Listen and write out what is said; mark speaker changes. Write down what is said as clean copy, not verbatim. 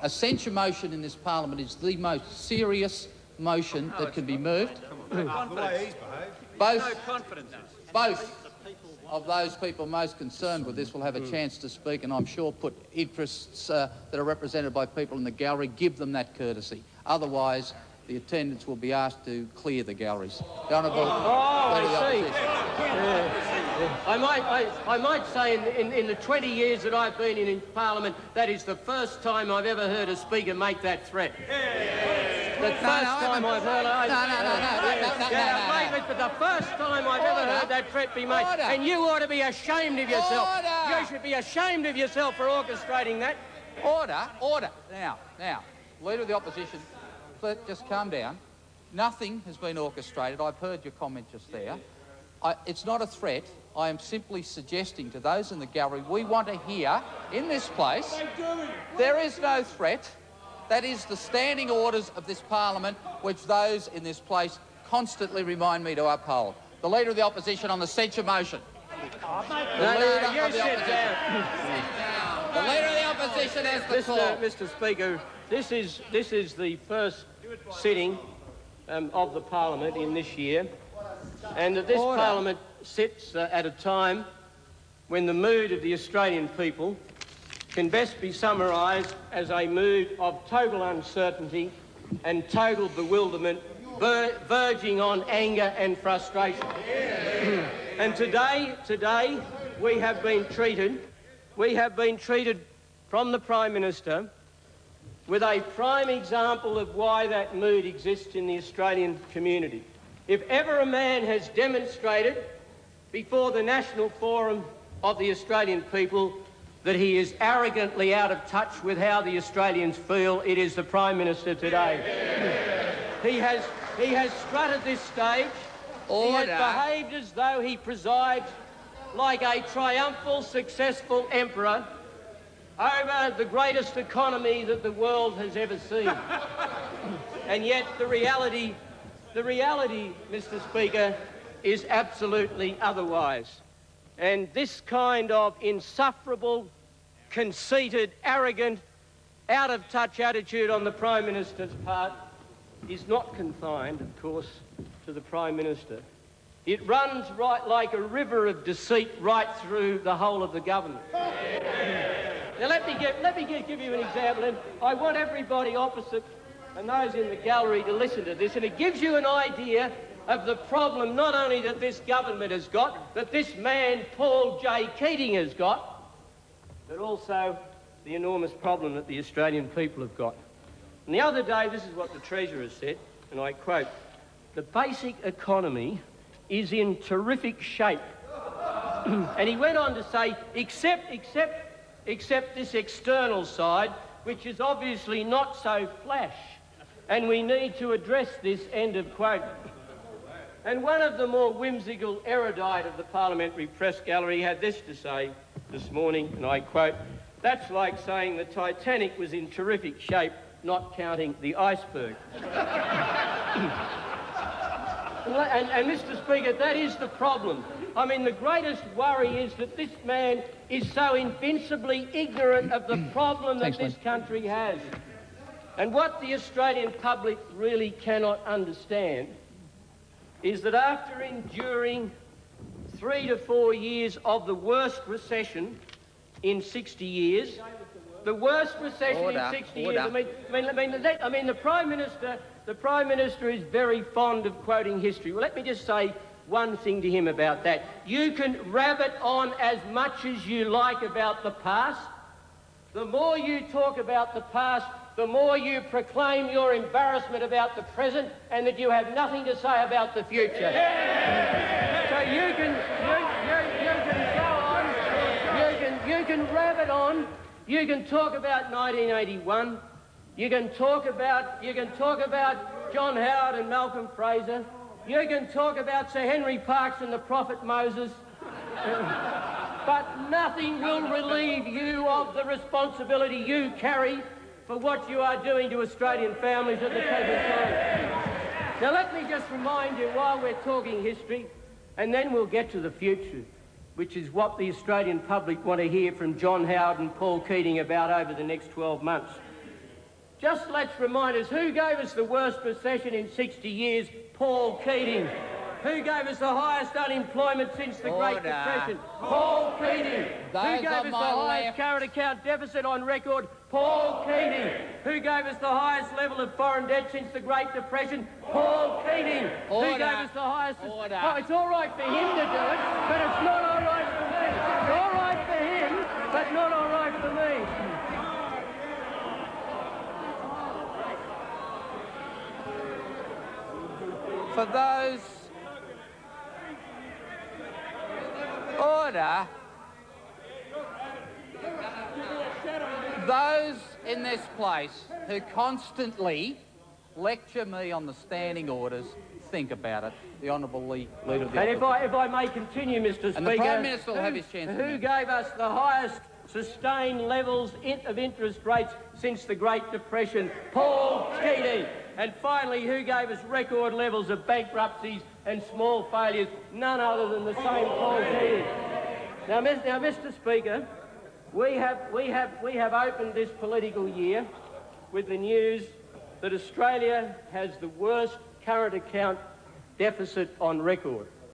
Speaker 1: A censure motion in this parliament is the most serious motion that can be moved. Both of those people most concerned with this will have a chance to speak, and I'm sure put interests that are represented by people in the gallery, give them that courtesy. Otherwise, the attendants will be asked to clear the galleries. The Honourable Leader of the Opposition.
Speaker 2: I might say in the 20 years that I've been in Parliament, that is the first time I've ever heard a speaker make that threat. The first time I've heard that threat be made. And you ought to be ashamed of yourself. You should be ashamed of yourself for orchestrating that.
Speaker 1: Order. Now, Leader of the Opposition, just calm down. Nothing has been orchestrated. I've heard your comment just there. It's not a threat. I am simply suggesting to those in the gallery, we want to hear, in this place, there is no threat. That is the standing orders of this parliament, which those in this place constantly remind me to uphold. The Leader of the Opposition on the censure motion. The Leader of the Opposition has the call.
Speaker 2: Mr. Speaker, this is the first sitting of the Parliament in this year, and that this Parliament sits at a time when the mood of the Australian people can best be summarised as a mood of total uncertainty and total bewilderment, verging on anger and frustration. And today we have been treated from the Prime Minister with a prime example of why that mood exists in the Australian community. If ever a man has demonstrated before the National Forum of the Australian people that he is arrogantly out of touch with how the Australians feel, it is the Prime Minister today. He has strutted this stage. He has behaved as though he presides like a triumphal, successful emperor over the greatest economy that the world has ever seen. And yet the reality, Mr. Speaker, is absolutely otherwise. And this kind of insufferable, conceited, arrogant, out-of-touch attitude on the Prime Minister's part is not confined, of course, to the Prime Minister. It runs right like a river of deceit right through the whole of the government. Now, let me give you an example, and I want everybody opposite and those in the gallery to listen to this, and it gives you an idea of the problem not only that this government has got, that this man, Paul J. Keating, has got, but also the enormous problem that the Australian people have got. And the other day, this is what the Treasurer said, and I quote, "The basic economy is in terrific shape." And he went on to say, except this external side, which is obviously not so flash, and we need to address this, end of quote. And one of the more whimsical erudite of the parliamentary press gallery had this to say this morning, and I quote, "That's like saying the Titanic was in terrific shape, not counting the iceberg." And Mr. Speaker, that is the problem. I mean, the greatest worry is that this man is so invincibly ignorant of the problem that this country has. And what the Australian public really cannot understand is that after enduring 3 to 4 years of the worst recession in 60 years, the worst recession in 60 years, I mean, the Prime Minister is very fond of quoting history. Well, let me just say one thing to him about that. You can rabbit on as much as you like about the past. The more you talk about the past, the more you proclaim your embarrassment about the present and that you have nothing to say about the future. So you can go on, you can rabbit on, you can talk about 1981, you can talk about John Howard and Malcolm Fraser, you can talk about Sir Henry Parkes and the Prophet Moses, but nothing will relieve you of the responsibility you carry for what you are doing to Australian families at the present time. Now, let me just remind you, while we're talking history, and then we'll get to the future, which is what the Australian public want to hear from John Howard and Paul Keating about over the next 12 months. Just let's remind us, who gave us the worst recession in 60 years? Paul Keating. Who gave us the highest unemployment since the Great Depression? Paul Keating. Who gave us the highest current account deficit on record? Paul Keating. Who gave us the highest level of foreign debt since the Great Depression? Paul Keating. Who gave us the highest... Oh, it's all right for him to do it, but it's not all right for me. It's all right for him, but not all right for me.
Speaker 1: For those... Order. Those in this place who constantly lecture me on the standing orders, think about it. The Honourable Leader of the
Speaker 2: And if I may continue, Mr. Speaker...
Speaker 1: And the Prime Minister will have his chance.
Speaker 2: Who gave us the highest sustained levels of interest rates since the Great Depression? Paul Keating. And finally, who gave us record levels of bankruptcies and small failures? None other than the same Paul Keating. Now, Mr. Speaker, we have opened this political year with the news that Australia has the worst current account deficit on record.